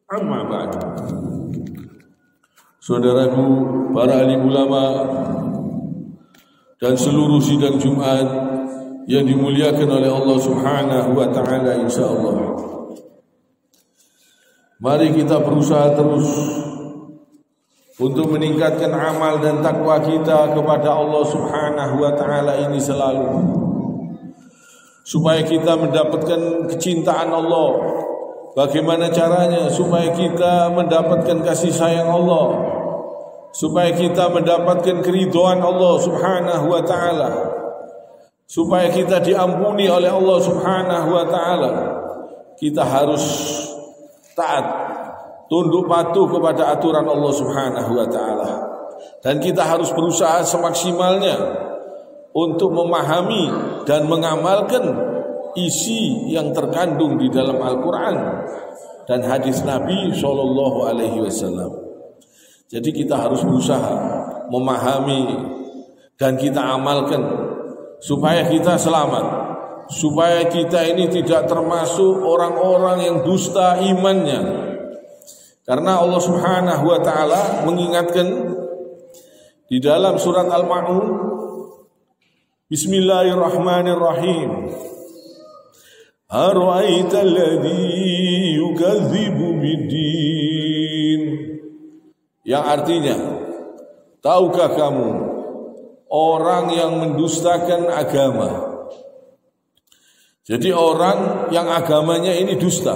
Amma ba'du. Saudaraku, para alim ulama dan seluruh sidang Jumat yang dimuliakan oleh Allah Subhanahu wa taala, insyaallah. Mari kita berusaha terus untuk meningkatkan amal dan takwa kita kepada Allah Subhanahu wa taala ini selalu, supaya kita mendapatkan kecintaan Allah. Bagaimana caranya? Supaya kita mendapatkan kasih sayang Allah, supaya kita mendapatkan keridhaan Allah Subhanahu wa taala, supaya kita diampuni oleh Allah Subhanahu wa taala. Kita harus taat, tunduk patuh kepada aturan Allah Subhanahu wa taala, dan kita harus berusaha semaksimalnya untuk memahami dan mengamalkan isi yang terkandung di dalam Al-Quran dan hadis Nabi Sallallahu Alaihi Wasallam. Jadi kita harus berusaha memahami dan kita amalkan supaya kita selamat, supaya kita ini tidak termasuk orang-orang yang dusta imannya. Karena Allah Subhanahu wa taala mengingatkan di dalam surat Al-Ma'un, Bismillahirrahmanirrahim. Ara'aita alladhi yukadzibu biddin, yang artinya, tahukah kamu orang yang mendustakan agama? Jadi orang yang agamanya ini dusta.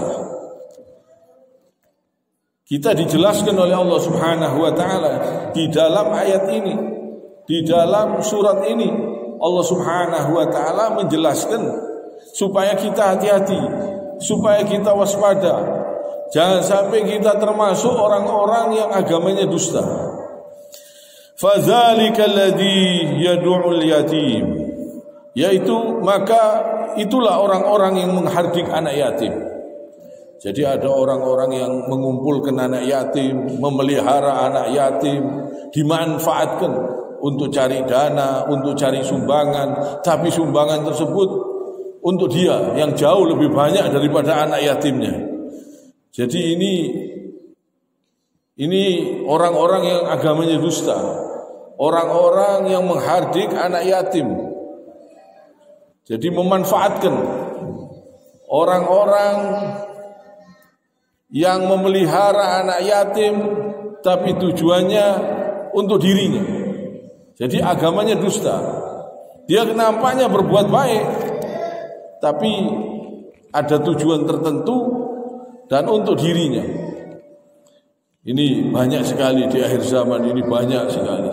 Kita dijelaskan oleh Allah Subhanahu wa taala di dalam ayat ini, di dalam surat ini, Allah Subhanahu wa taala menjelaskan supaya kita hati-hati, supaya kita waspada. Jangan sampai kita termasuk orang-orang yang agamanya dusta. Fadzalika alladzi yad'ul yatim, yaitu maka itulah orang-orang yang menghardik anak yatim. Jadi ada orang-orang yang mengumpulkan anak yatim, memelihara anak yatim, dimanfaatkan untuk cari dana, untuk cari sumbangan, tapi sumbangan tersebut untuk dia yang jauh lebih banyak daripada anak yatimnya. Jadi ini orang-orang yang agamanya dusta, orang-orang yang menghardik anak yatim. Jadi memanfaatkan orang-orang yang memelihara anak yatim, tapi tujuannya untuk dirinya. Jadi agamanya dusta. Dia nampaknya berbuat baik, tapi ada tujuan tertentu dan untuk dirinya. Ini banyak sekali di akhir zaman ini, banyak sekali.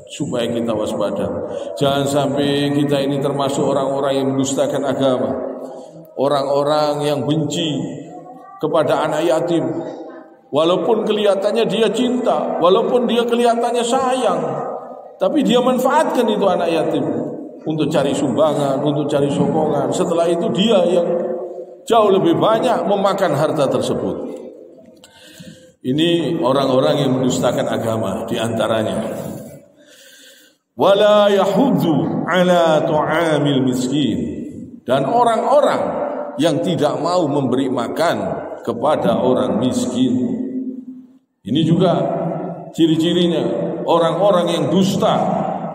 Supaya kita waspada. Jangan sampai kita ini termasuk orang-orang yang mendustakan agama, orang-orang yang benci kepada anak yatim. Walaupun kelihatannya dia cinta, walaupun dia kelihatannya sayang, tapi dia manfaatkan itu anak yatim untuk cari sumbangan, untuk cari sokongan. Setelah itu dia yang jauh lebih banyak memakan harta tersebut. Ini orang-orang yang mendustakan agama di antaranya. Wala yahuddu ala tu'amil miskin, dan orang-orang yang tidak mau memberi makan kepada orang miskin. Ini juga ciri-cirinya orang-orang yang dusta,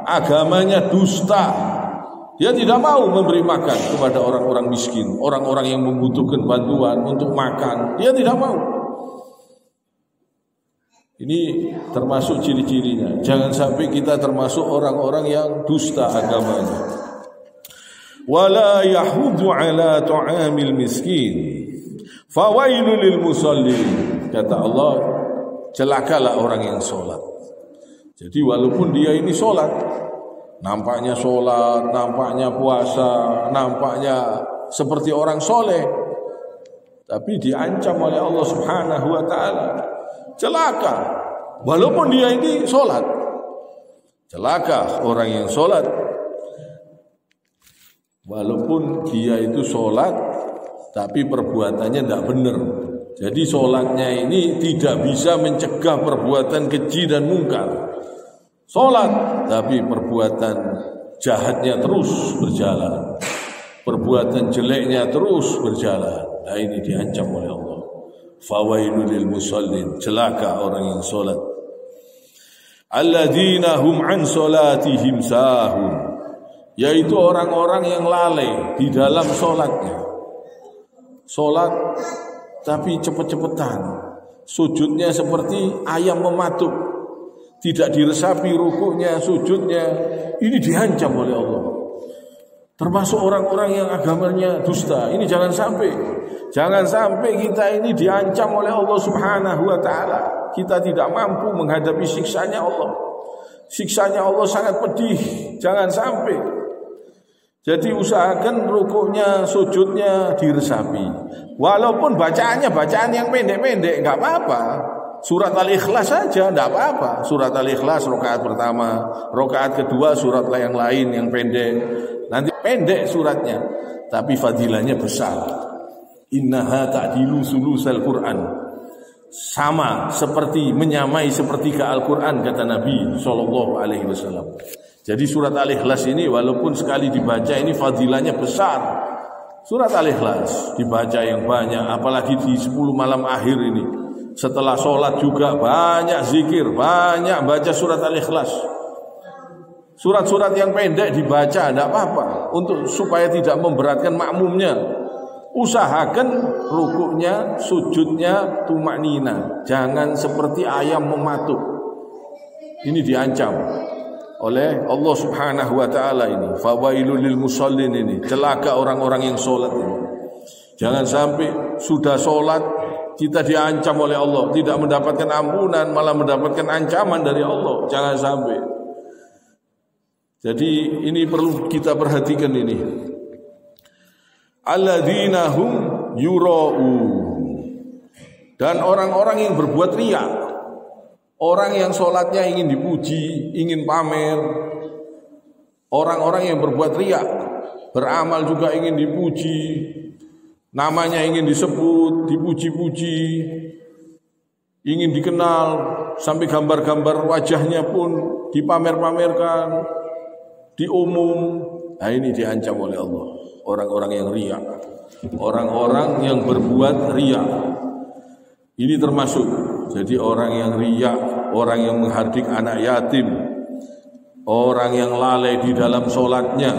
agamanya dusta. Dia tidak mau memberi makan kepada orang-orang miskin, orang-orang yang membutuhkan bantuan untuk makan. Dia tidak mau. Ini termasuk ciri-cirinya. Jangan sampai kita termasuk orang-orang yang dusta agamanya. Wala yahuddu ala tu'amil miskin, fawailul lil musallin. Kata Allah, celakalah orang yang sholat. Jadi walaupun dia ini sholat, nampaknya sholat, nampaknya puasa, nampaknya seperti orang soleh, tapi diancam oleh Allah Subhanahu wa ta'ala. Celaka, walaupun dia ini sholat. Celaka orang yang sholat, walaupun dia itu sholat, tapi perbuatannya tidak benar. Jadi sholatnya ini tidak bisa mencegah perbuatan keji dan mungkar. Sholat, tapi perbuatan jahatnya terus berjalan, perbuatan jeleknya terus berjalan. Nah, ini diancam oleh Allah. Fawailul lil musallin, celaka orang yang salat. Alladzina hum an salatihim sahun, yaitu orang-orang yang lalai di dalam salatnya. Salat tapi cepet-cepetan, sujudnya seperti ayam mematuk, tidak diresapi rukuknya, sujudnya. Ini diancam oleh Allah. Termasuk orang-orang yang agamanya dusta. Ini jangan sampai kita ini diancam oleh Allah Subhanahu wa taala. Kita tidak mampu menghadapi siksanya Allah. Siksanya Allah sangat pedih. Jangan sampai. Jadi usahakan rukuknya, sujudnya diresapi. Walaupun bacaannya bacaan yang pendek-pendek, enggak apa-apa. Surat Al-Ikhlas saja enggak apa-apa. Surat Al-Ikhlas rakaat pertama, rakaat kedua surat yang lain yang pendek. Nanti pendek suratnya, tapi fadilahnya besar. Innaha ta'dilu sulusal Qur'an. Sama seperti menyamai sepertiga Al-Qur'an, kata Nabi sallallahu alaihi wasallam. Jadi surat Al-Ikhlas ini walaupun sekali dibaca ini fadilahnya besar. Surat Al-Ikhlas dibaca yang banyak, apalagi di 10 malam akhir ini. Setelah sholat juga banyak zikir, banyak baca surat Al-Ikhlas. Surat-surat yang pendek dibaca tidak apa-apa, untuk supaya tidak memberatkan makmumnya. Usahakan rukuknya, sujudnya tumaknina, jangan seperti ayam mematuk. Ini diancam oleh Allah Subhanahu wa taala ini. Fawailul lil musallin, ini celaka orang-orang yang sholat ini. Jangan sampai sudah sholat kita diancam oleh Allah, tidak mendapatkan ampunan, malah mendapatkan ancaman dari Allah. Jangan sampai. Jadi ini perlu kita perhatikan ini. Alladzina hum yura'un, dan orang-orang yang berbuat riya. Orang yang sholatnya ingin dipuji, ingin pamer. Orang-orang yang berbuat riya, beramal juga ingin dipuji, namanya ingin disebut, dipuji-puji, ingin dikenal, sampai gambar-gambar wajahnya pun dipamer-pamerkan, diumum. Nah ini diancam oleh Allah. Orang-orang yang riya, orang-orang yang berbuat riya, ini termasuk. Jadi orang yang riya, orang yang menghardik anak yatim, orang yang lalai di dalam sholatnya,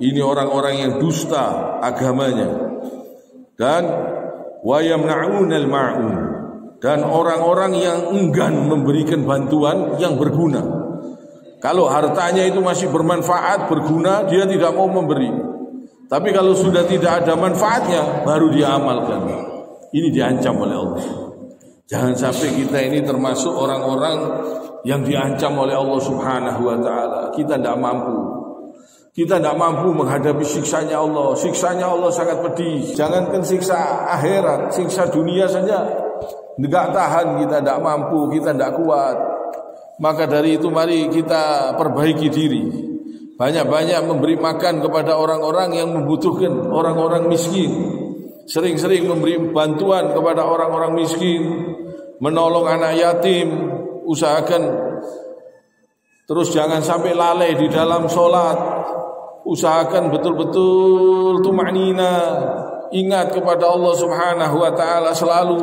ini orang-orang yang dusta agamanya. Dan wa yamna'unal ma'un, dan orang-orang yang enggan memberikan bantuan yang berguna. Kalau hartanya itu masih bermanfaat, berguna, dia tidak mau memberi. Tapi kalau sudah tidak ada manfaatnya, baru dia amalkan. Ini diancam oleh Allah. Jangan sampai kita ini termasuk orang-orang yang diancam oleh Allah Subhanahu wa taala. Kita tidak mampu. Kita tidak mampu menghadapi siksanya Allah. Siksanya Allah sangat pedih. Jangankan siksa akhirat, siksa dunia saja enggak tahan, kita tidak mampu, kita tidak kuat. Maka dari itu mari kita perbaiki diri. Banyak-banyak memberi makan kepada orang-orang yang membutuhkan, orang-orang miskin. Sering-sering memberi bantuan kepada orang-orang miskin, menolong anak yatim. Usahakan terus jangan sampai lalai di dalam sholat. Usahakan betul-betul tumaknina, ingat kepada Allah Subhanahu wa taala selalu.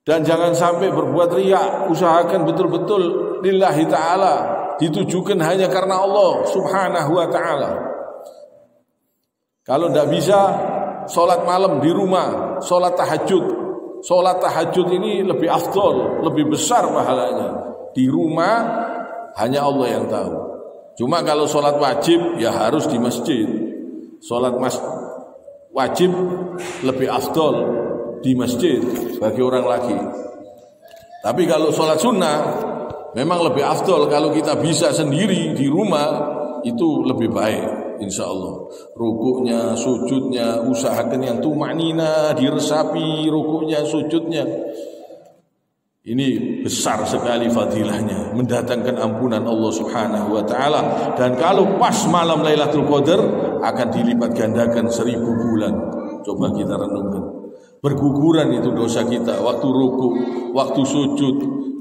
Dan jangan sampai berbuat riya. Usahakan betul-betul lillahi ta'ala, ditujukan hanya karena Allah Subhanahu wa ta'ala. Kalau tidak bisa, sholat malam di rumah, sholat tahajud. Sholat tahajud ini lebih afdol, lebih besar pahalanya. Di rumah hanya Allah yang tahu. Cuma kalau sholat wajib ya harus di masjid. Sholat wajib lebih afdol di masjid bagi orang laki. Tapi kalau sholat sunnah memang lebih afdol kalau kita bisa sendiri di rumah, itu lebih baik insyaallah. Rukuknya, sujudnya usahakan yang tumaknina, diresapi rukuknya, sujudnya. Ini besar sekali fadilahnya, mendatangkan ampunan Allah Subhanahu wa taala. Dan kalau pas malam Lailatul Qadar akan dilipat gandakan 1000 bulan. Coba kita renungkan. Berguguran itu dosa kita, waktu ruku, waktu sujud,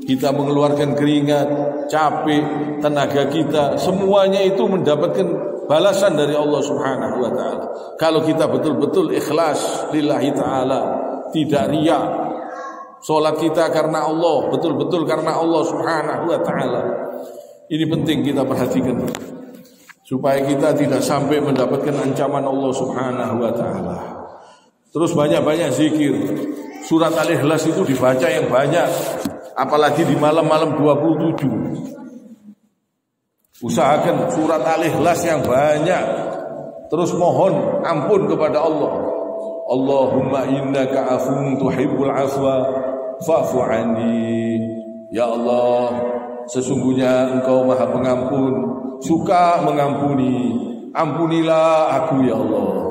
kita mengeluarkan keringat, capek, tenaga kita, semuanya itu mendapatkan balasan dari Allah Subhanahu wa taala. Kalau kita betul-betul ikhlas lillahi taala, tidak riya. Salat kita karena Allah, betul-betul karena Allah Subhanahu wa taala. Ini penting kita perhatikan supaya kita tidak sampai mendapatkan ancaman Allah Subhanahu wa taala. Terus banyak-banyak zikir. Surat Al-Ikhlas itu dibaca yang banyak, apalagi di malam-malam 27. Usahakan surat Al-Ikhlas yang banyak. Terus mohon ampun kepada Allah. Allahumma innaka afuwun tuhibbul afwa fa'fu anni. Ya Allah, sesungguhnya Engkau Maha Pengampun, suka mengampuni. Ampunilah aku ya Allah.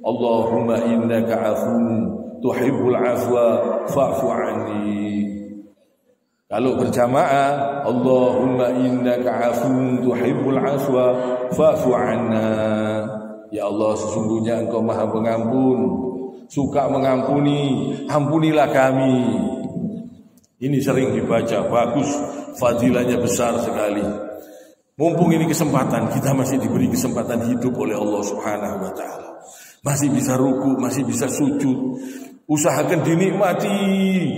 Allahumma innaka afuwun tuhibbul afwa fa'fu anni. Kalau berjamaah, Allahumma innaka afuwun tuhibbul afwa fa'fu anna. Ya Allah, sesungguhnya Engkau Maha Pengampun, suka mengampuni, ampunilah kami. Ini sering dibaca, bagus, fadilahnya besar sekali. Mumpung ini kesempatan, kita masih diberi kesempatan hidup oleh Allah Subhanahu wa taala. Masih bisa ruku, masih bisa sujud. Usahakan dinikmati,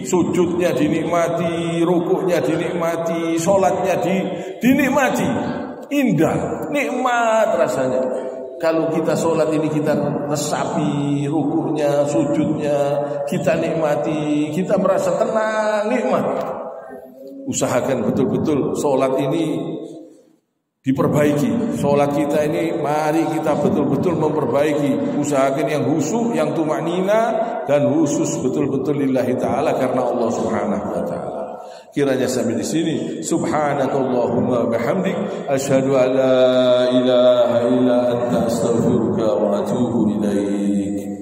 sujudnya dinikmati, rukuknya dinikmati, sholatnya dinikmati. Indah, nikmat rasanya. Kalau kita sholat ini kita resapi rukuknya, sujudnya, kita nikmati, kita merasa tenang, nikmat. Usahakan betul-betul sholat ini diperbaiki. Sholat kita ini mari kita betul-betul memperbaiki. Usahakan yang khusyuk, yang tumanina, dan khusus betul-betul lillahi ta'ala karena Allah Subhanahu wa ta'ala. Kiranya sampai di sini. Subhanakallahumma bihamdik asyhadu an la ilaha illa anta astaghfiruka wa atubu ilaik.